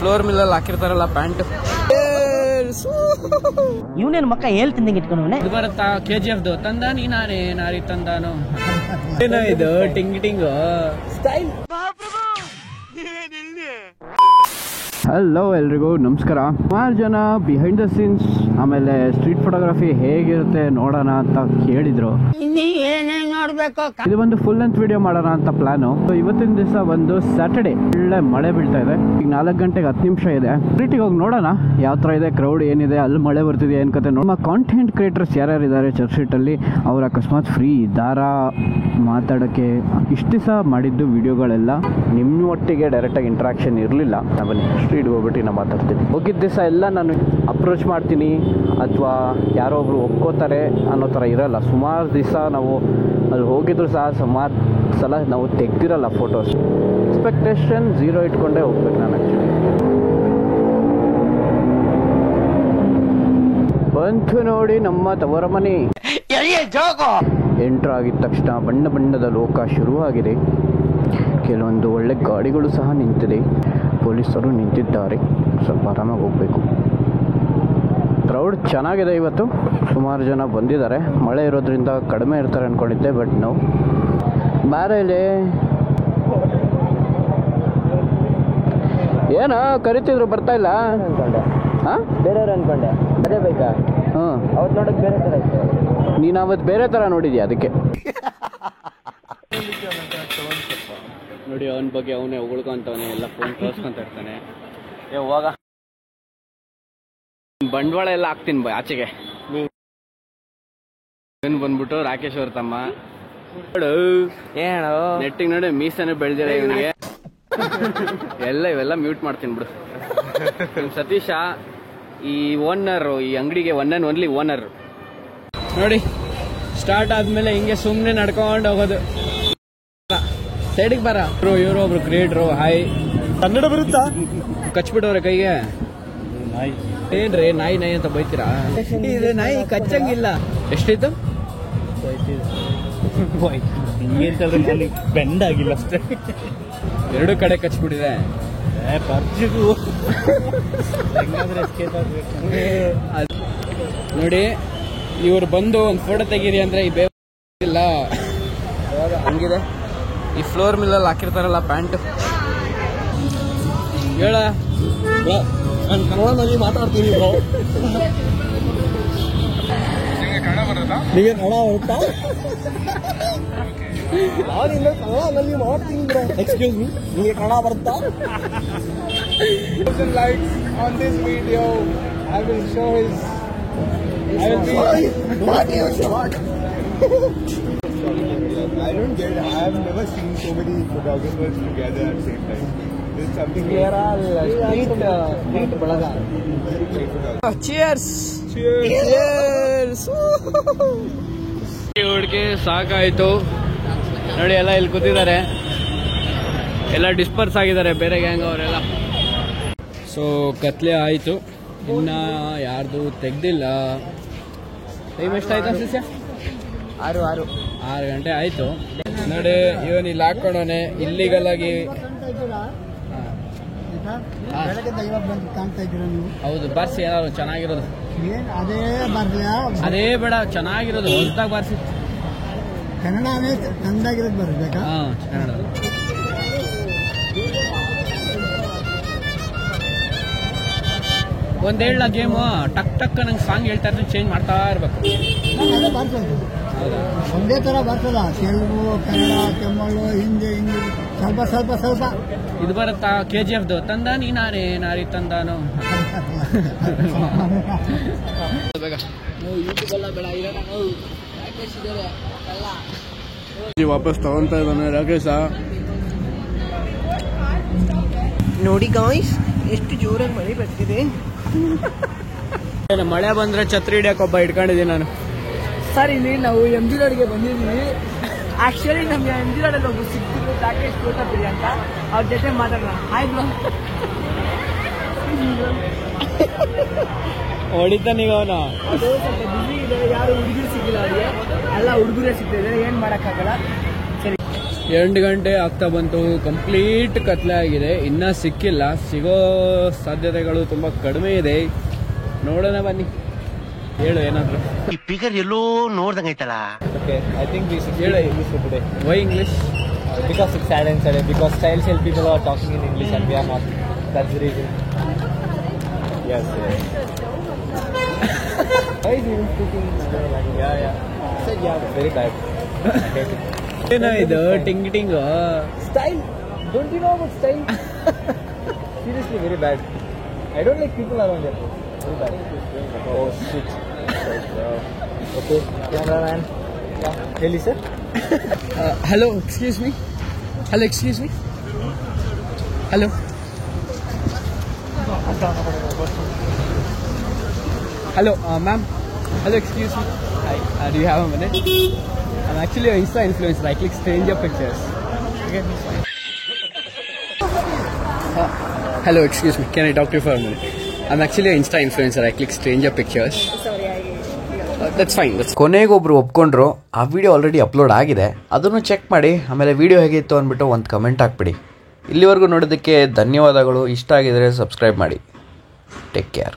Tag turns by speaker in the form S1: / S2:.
S1: Floor ಮಿಲ್ಲಲ್ಲಿ ಹಾಕಿರ್ತಾರಲ್ಲ pant.
S2: ಇವನೇನು ಮಕ್ಕ ಹೇಳ್ತಿಂದಂಗೆ ಇಟ್ಕೊಂಡವನೆ.
S1: ಇದು ಬರುತ್ತಾ KGF ತಂದ ನೀ ನಾನೇ ನಾರಿ ತಂದಾನು. ಏನೋ ಇದು ಟಿಂಗ್ ಟಿಂಗ್ ಸ್ಟೈಲ್.
S3: ಹಲೋ ಎಲ್ರಿಗೂ ನಮಸ್ಕಾರ. ಸುಮಾರು ಜನ ಬಿಹೈಂಡ್ ದ ಸೀನ್ಸ್ ಆಮೇಲೆ ಸ್ಟ್ರೀಟ್ ಫೋಟೋಗ್ರಫಿ ಹೇಗಿರುತ್ತೆ ನೋಡೋಣ ಅಂತ ಕೇಳಿದ್ರು. ಇದು ಒಂದು ಫುಲ್ ಲೆಂತ್ ವಿಡಿಯೋ ಮಾಡೋಣ ಅಂತ ಪ್ಲಾನು. ಇವತ್ತಿನ ದಿವಸ ಒಂದು ಸ್ಯಾಟರ್ಡೆ, ಒಳ್ಳೆ ಮಳೆ ಬೀಳ್ತಾ ಇದೆ. ಈಗ 4 ಗಂಟೆಗೆ 10 ನಿಮಿಷ ಇದೆ. ಸ್ಟ್ರೀಟಿಗೆ ಹೋಗಿ ನೋಡೋಣ ಯಾವ ಥರ ಇದೆ, ಕ್ರೌಡ್ ಏನಿದೆ, ಅಲ್ಲಿ ಮಳೆ ಬರ್ತಿದೆ ಏನ್ ಕತೆ. ನಮ್ಮ ಕಾಂಟೆಂಟ್ ಕ್ರಿಯೇಟರ್ಸ್ ಯಾರ್ಯಾರಿದ್ದಾರೆ ಚರ್ಚ್ ಸ್ಟ್ರೀಟಲ್ಲಿ, ಅವ್ರು ಅಕಸ್ಮಾತ್ ಫ್ರೀ ಇದ್ದಾರಾ ಮಾತಾಡೋಕ್ಕೆ. ಇಷ್ಟು ದಿವಸ ಮಾಡಿದ್ದು ವಿಡಿಯೋಗಳೆಲ್ಲ ನಿಮ್ಮ ಒಟ್ಟಿಗೆ ಡೈರೆಕ್ಟಾಗಿ ಇಂಟ್ರಾಕ್ಷನ್ ಇರಲಿಲ್ಲ. ಬನ್ನಿ ಸ್ಟ್ರೀಟ್ಗೆ ಹೋಗ್ಬಿಟ್ಟು ನಾನು ಮಾತಾಡ್ತೀನಿ. ಹೋಗಿದ್ದ ದಿವಸ ಎಲ್ಲ ನಾನು ಅಪ್ರೋಚ್ ಮಾಡ್ತೀನಿ ಅಥವಾ ಯಾರೋ ಒಬ್ರು ಒಪ್ಕೋತಾರೆ ಅನ್ನೋ ಥರ ಇರಲ್ಲ. ಸುಮಾರು ದಿವಸ ನಾವು ಅಲ್ಲಿ ಹೋಗಿದ್ರು ಸಹ ಸುಮಾರು ಸಲ ನಾವು ತೆಗ್ದಿರಲ್ಲ ಫೋಟೋಸ್. ಎಕ್ಸ್ಪೆಕ್ಟೇಷನ್ 0 ಇಟ್ಕೊಂಡೇ ಹೋಗ್ಬೇಕು ನಾನು. ಆ್ಯಕ್ಚುಲಿ ಬಂತು ನೋಡಿ ನಮ್ಮ ತವರ ಮನೆ. ಎಂಟ್ರ್ ಆಗಿದ ತಕ್ಷಣ ಬಣ್ಣ ಬಣ್ಣದ ಲೋಕ ಶುರುವಾಗಿದೆ. ಕೆಲವೊಂದು ಒಳ್ಳೆ ಗಾಡಿಗಳು ಸಹ ನಿಂತಿದೆ, ಪೊಲೀಸರು ನಿಂತಿದ್ದಾರೆ. ಸ್ವಲ್ಪ ಆರಾಮಾಗಿ ಹೋಗಬೇಕು. ಕ್ರೌಡ್ ಚೆನ್ನಾಗಿದೆ ಇವತ್ತು, ಸುಮಾರು ಜನ ಬಂದಿದ್ದಾರೆ. ಮಳೆ ಇರೋದ್ರಿಂದ ಕಡಿಮೆ ಇರ್ತಾರೆ ಅಂದ್ಕೊಂಡಿದ್ದೆ, ಬಟ್ ನಾವು ಬಾರಲ್ಲಿ ಏನೋ ಕರಿತಿದ್ರು ಬರ್ತಾ ಇಲ್ಲ. ಹಾಂ
S2: ಬೇರೆಯವ್ರು ಅನ್ಕೊಂಡೆ, ಅದೇ ಬೇಕಾ?
S3: ಹಾಂ,
S2: ಅವತ್ತು ನೋಡೋದು ಬೇರೆ ಥರ ಇತ್ತು.
S3: ನೀನು ಅವತ್ತು ಬೇರೆ ಥರ ನೋಡಿದ್ಯಾ, ಅದಕ್ಕೆ ನೋಡಿ. ಅವನ ಬಗ್ಗೆ ಅವನೇ ಉಳ್ಕೊಂತವನೇ, ಎಲ್ಲ ಫೋನ್ ತೋರಿಸ್ಕೊಂತ ಇರ್ತಾನೆ. ಹೋಗ ಬಂಡವಾಳ ಎಲ್ಲ ಹಾಕ್ತೀನಿ ಆಚೆಗೆ. ಏನು ಬಂದ್ಬಿಟ್ಟು ರಾಕೇಶ್ ಅವ್ರ ತಮ್ಮ ನೋಡು,
S2: ಏನೋ
S3: ನೆಟ್ಟಿಗೆ ನೋಡಿ ಮೀಸನೆ ಬೆಳೆದಿರ ಇವನಿಗೆ. ಇವೆಲ್ಲ ಮ್ಯೂಟ್ ಮಾಡ್ತೀನಿ ಬಿಡು. ಸತೀಶ ಈ ಓನರ್, ಈ ಅಂಗಡಿಗೆ ಒನ್ ಆ್ಯಂಡ್ ಓನ್ಲಿ ಓನರ್.
S1: ನೋಡಿ ಸ್ಟಾರ್ಟ್ ಆದ್ಮೇಲೆ ಹಿಂಗೆ ಸುಮ್ಮನೆ ನಡ್ಕೊಂಡು ಹೋಗೋದು. ಸೈಡಿಗೆ ಬರ. ಇವರು ಒಬ್ರು ಕ್ರಿಯೇಟ್ರು. ಹಾಯ್,
S2: ಕನ್ನಡ ಬರುತ್ತಾ?
S1: ಕಚ್ಬಿಟ್ಟವ್ರೆ ಕೈಗೆ. ಏನ್ರಿ ನಾಯಿ ನಾಯಿ ಅಂತ ಬೈತೀರಾ? ಇದು ನಾಯಿ ಕಚ್ಚಂಗಿಲ್ಲ. ಎಷ್ಟಿತ್ತು?
S2: ಬೆಂಡ್ ಆಗಿಲ್ಲ ಅಷ್ಟೇ,
S1: 2 ಕಡೆ ಕಚ್ಬಿಟ್ಟಿದೆ. ನೋಡಿ ಇವ್ರು ಬಂದು ಒಂದು ಫೋಟೋ ತೆಗೀರಿ ಅಂದ್ರೆ ಈ ಬೇಕಿಲ್ಲ ಹಂಗಿದೆ. ಈ ಫ್ಲೋರ್ ಮಿಲ್ಲಲ್ಲಿ ಹಾಕಿರ್ತಾರಲ್ಲ ಪ್ಯಾಂಟ್. ಹೇಳ
S2: ಕನ್ನಡದಲ್ಲಿ ಮಾತಾಡ್ತೀನಿ. ನಿಮಗೆ ಕನ್ನಡ ಬರುತ್ತಾ? ನಾನಿನ್ನ ಕನ್ನಡದಲ್ಲಿ ಮಾಡ್ತೀನಿ. ಎಕ್ಸ್ಕ್ಯೂಸ್ ಮೀ, ನಿಮಗೆ ಕನ್ನಡ ಬರುತ್ತಾ?
S1: likes on this video. I will show his. I will be.
S4: I don't get it. I have never seen so many photographers together at the same time. This is something.
S2: Here are street balaga.
S1: Cheers. Cheers. ಹುಡುಗಿ ಸಾಕಾಯ್ತು ನೋಡಿ. ಎಲ್ಲ ಇಲ್ಲಿ ಕೂತಿದ್ದಾರೆ, ಎಲ್ಲ disperse ಆಗಿದ್ದಾರೆ, ಬೇರೆ gang ಅವರೆಲ್ಲ. ಸೊ ಕತ್ಲೆ ಆಯಿತು, ಇನ್ನು ಯಾರ್ದು ತೆಗ್ದಿಲ್ಲ. ಟೈಮ್ ಎಷ್ಟಾಯ್ತು ಶಿಷ್ಯ?
S2: 6
S1: ಗಂಟೆ ಆಯಿತು ನೋಡಿ. ಇವನು ಇಲ್ಲಿ ಹಾಕೊಂಡವನೆ ಇಲ್ಲಿಗಲ್ ಆಗಿ. ಹೌದು, ಬಾರಿಸಿ ಏನಾದ್ರು ಚೆನ್ನಾಗಿರೋದು. ಅದೇ ಬೇಡ, ಚೆನ್ನಾಗಿರೋದು ಹೊಸದಾಗಿ ಬಾರಿಸಿ.
S4: ಕನ್ನಡನೇ ಚಂದಾಗಿರೋದು ಬರಬೇಕಾ?
S1: ಹಾಂ, ಕನ್ನಡ. ಒಂದು ಹೇಳ ಗೇಮು ಟಕ್ ಟಕ್ ನಂಗೆ ಸಾಂಗ್ ಹೇಳ್ತಾ ಇದ್ರೆ ಚೇಂಜ್ ಮಾಡ್ತಾ ಇರ್ಬೇಕು.
S4: ಒಂದೇ ತರ ಬರ್ತದ, ತೆಲುಗು, ಕನ್ನಡ, ತಮಿಳು, ಹಿಂದಿ, ಇಂಗ್ಲಿಷ್, ಸ್ವಲ್ಪ.
S1: ಇದು ಬರುತ್ತಾ KGF ತಂದ ನೀ ನಾನೇ ನಾರಿ ತಂದಾನು.
S3: ವಾಪಸ್ ತಗೊಂತ ಇದ್ದಾನೆ ರಾಕೇಶ.
S2: ನೋಡಿ ಗಾಯ್ಸ್, ಎಷ್ಟು ಜೋರಾಗಿ ಮಳೆ ಬರ್ತಿದೆ.
S1: ಮಳೆ ಬಂದ್ರೆ ಛತ್ರಿ ಹಿಡಿಯಕ್ಕೆ ಒಬ್ಬ ಇಟ್ಕೊಂಡಿದ್ದೀನಿ ನಾನು.
S2: ಸರ್, ಇಲ್ಲಿ ನಾವು MG ರೋಡ್ಗೆ ಬಂದಿದ್ದೀವಿ. ಆಕ್ಚುಲಿ ನಮ್ಗೆ MG ರೋಡಲ್ಲಿ ಒಬ್ಬರು ಸಿಕ್ತಿದ್ರು, ರಾಕೇಶ್ ಕೋಟಪುರಿ ಅಂತ. ಅವ್ರ ಜೊತೆ ಮಾತಾಡೋಣ. Hi bro.
S1: ಹೊಡಿತಾನೀಗ ಅವನು.
S2: ಅದು ಸ್ವಲ್ಪ ಬಿಸಿ ಇದೆ, ಯಾರು ಹುಡುಗರು ಸಿಕ್ಕಿಲ್ಲ ಅವ್ರಿಗೆ, ಎಲ್ಲ ಹುಡುಗರೇ ಸಿಗ್ತಿದ್ದಾರೆ. ಏನು ಮಾಡೋಕ್ಕಾಗಲ್ಲ. ಸರಿ,
S1: 2 ಗಂಟೆ ಆಗ್ತಾ ಬಂತು. ಕಂಪ್ಲೀಟ್ ಕತ್ಲೆ ಆಗಿದೆ. ಇನ್ನೂ ಸಿಕ್ಕಿಲ್ಲ. ಸಿಗೋ ಸಾಧ್ಯತೆಗಳು ತುಂಬ ಕಡಿಮೆ ಇದೆ. ನೋಡೋಣ ಬನ್ನಿ. ಹೇಳು ಏನಾದ್ರು.
S5: ಈ ಫಿಗರ್ ಎಲ್ಲೋ ನೋಡ್ದಂಗೈತಲ್ಲ.
S6: Okay, I think we should hear English for today.
S1: Why English?
S6: Because it's sad and sad. Because style people are talking in English and we are not. That's the reason. Yes. Why is he even speaking in another language? Yeah. Said yeah, very bad. I hate it.
S1: ಏನೋ ಇದು ಟಿಂಗ್ ಟಿಂಗ್
S6: Style? Don't you know about style? Seriously, very bad. I don't like people around here. Very bad. Oh shit. Okay, cameraman. Yeah. Really, sir?
S1: Hello excuse me. Hello. Hello, ma'am. Hello, excuse me. Hi. Do you have a minute? I'm actually an Insta influencer. I click stranger pictures. Okay. Hello, excuse me. Can I talk to you for a minute? I'm actually an Insta influencer. I click stranger pictures. Sorry, that's fine.
S3: ಕೊನೆಗೊಬ್ರು ಒಪ್ಕೊಂಡ್ರು. ಆ video already upload ಆಗಿದೆ. ಅದನ್ನು check ಮಾಡಿ ಆಮೇಲೆ video ಹೇಗಿತ್ತು ಅಂದ್ಬಿಟ್ಟು ಒಂದು comment ಹಾಕ್ಬಿಡಿ. ಇಲ್ಲಿವರೆಗೂ ನೋಡೋದಕ್ಕೆ ಧನ್ಯವಾದಗಳು. ಇಷ್ಟ ಆಗಿದರೆ ಸಬ್ಸ್ಕ್ರೈಬ್ ಮಾಡಿ. Take care.